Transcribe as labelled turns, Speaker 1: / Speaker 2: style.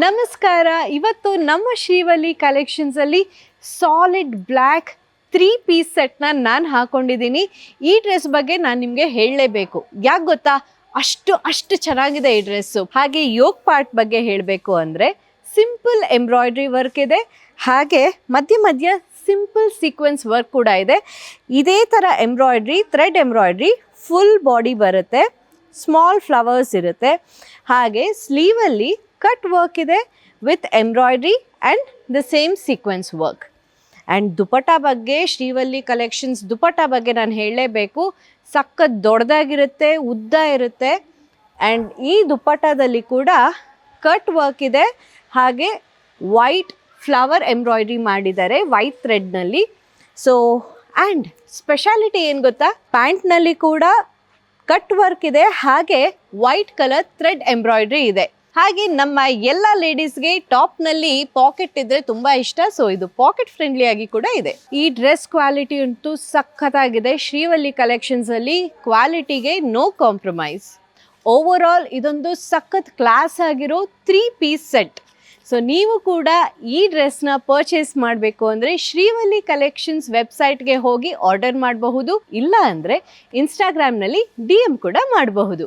Speaker 1: ನಮಸ್ಕಾರ. ಇವತ್ತು ನಮ್ಮ ಶ್ರೀವಲ್ಲಿ ಕಲೆಕ್ಷನ್ಸಲ್ಲಿ ಸಾಲಿಡ್ ಬ್ಲ್ಯಾಕ್ 3 ಪೀಸ್ ಸೆಟ್ನ ನಾನು ಹಾಕೊಂಡಿದ್ದೀನಿ. ಈ ಡ್ರೆಸ್ ಬಗ್ಗೆ ನಾನು ನಿಮಗೆ ಹೇಳಲೇಬೇಕು. ಯಾಕೆ ಗೊತ್ತಾ, ಅಷ್ಟು ಚೆನ್ನಾಗಿದೆ ಈ ಡ್ರೆಸ್ಸು. ಹಾಗೆ ಯೋಗ್ ಪಾರ್ಟ್ ಬಗ್ಗೆ ಹೇಳಬೇಕು ಅಂದರೆ ಸಿಂಪಲ್ ಎಂಬ್ರಾಯ್ಡ್ರಿ ವರ್ಕ್ ಇದೆ, ಹಾಗೆ ಮಧ್ಯ ಮಧ್ಯ ಸಿಂಪಲ್ ಸೀಕ್ವೆನ್ಸ್ ವರ್ಕ್ ಕೂಡ ಇದೆ. ಇದೇ ಥರ embroidery, thread embroidery full body ಬರುತ್ತೆ, ಸ್ಮಾಲ್ ಫ್ಲವರ್ಸ್ ಇರುತ್ತೆ. ಹಾಗೆ ಸ್ಲೀವಲ್ಲಿ ಕಟ್ ವರ್ಕ್ ಇದೆ with embroidery and the same sequence work. And dupatta ಬಗ್ಗೆ, ಶ್ರೀವಲ್ಲಿ ಕಲೆಕ್ಷನ್ಸ್ ದುಪಟ್ಟ ಬಗ್ಗೆ ನಾನು ಹೇಳಲೇಬೇಕು. ಸಖತ್ ದೊಡ್ಡದಾಗಿರುತ್ತೆ, ಉದ್ದ ಇರುತ್ತೆ. ಆ್ಯಂಡ್ ಈ ದುಪಟ್ಟದಲ್ಲಿ ಕೂಡ ಕಟ್ ವರ್ಕ್ ಇದೆ, ಹಾಗೆ ವೈಟ್ ಫ್ಲವರ್ ಎಂಬ್ರಾಯ್ಡ್ರಿ ಮಾಡಿದ್ದಾರೆ ವೈಟ್ ಥ್ರೆಡ್ನಲ್ಲಿ. ಸೊ ಆ್ಯಂಡ್ ಸ್ಪೆಷಾಲಿಟಿ ಏನು ಗೊತ್ತಾ, ಪ್ಯಾಂಟ್ನಲ್ಲಿ ಕೂಡ ಕಟ್ ವರ್ಕ್ ಇದೆ, ಹಾಗೆ ವೈಟ್ ಕಲರ್ ಥ್ರೆಡ್ ಎಂಬ್ರಾಯ್ಡ್ರಿ ಇದೆ. ಹಾಗೆ ನಮ್ಮ ಎಲ್ಲ ಲೇಡೀಸ್ಗೆ ಟಾಪ್ನಲ್ಲಿ ಪಾಕೆಟ್ ಇದ್ರೆ ತುಂಬ ಇಷ್ಟ. ಸೊ ಇದು ಪಾಕೆಟ್ ಫ್ರೆಂಡ್ಲಿ ಆಗಿ ಕೂಡ ಇದೆ. ಈ ಡ್ರೆಸ್ ಕ್ವಾಲಿಟಿ ಅಂತೂ ಸಖತ್ತಾಗಿದೆ. ಶ್ರೀವಲ್ಲಿ ಕಲೆಕ್ಷನ್ಸಲ್ಲಿ ಕ್ವಾಲಿಟಿಗೆ ನೋ ಕಾಂಪ್ರಮೈಸ್. ಓವರ್ ಆಲ್ ಇದೊಂದು ಸಖತ್ ಕ್ಲಾಸ್ ಆಗಿರೋ 3 ಪೀಸ್ ಸೆಟ್. ಸೊ ನೀವು ಕೂಡ ಈ ಡ್ರೆಸ್ನ ಪರ್ಚೇಸ್ ಮಾಡಬೇಕು ಅಂದರೆ ಶ್ರೀವಲ್ಲಿ ಕಲೆಕ್ಷನ್ಸ್ ವೆಬ್ಸೈಟ್ಗೆ ಹೋಗಿ ಆರ್ಡರ್ ಮಾಡಬಹುದು. ಇಲ್ಲ ಅಂದರೆ ಇನ್ಸ್ಟಾಗ್ರಾಮ್ನಲ್ಲಿ DM ಕೂಡ ಮಾಡಬಹುದು.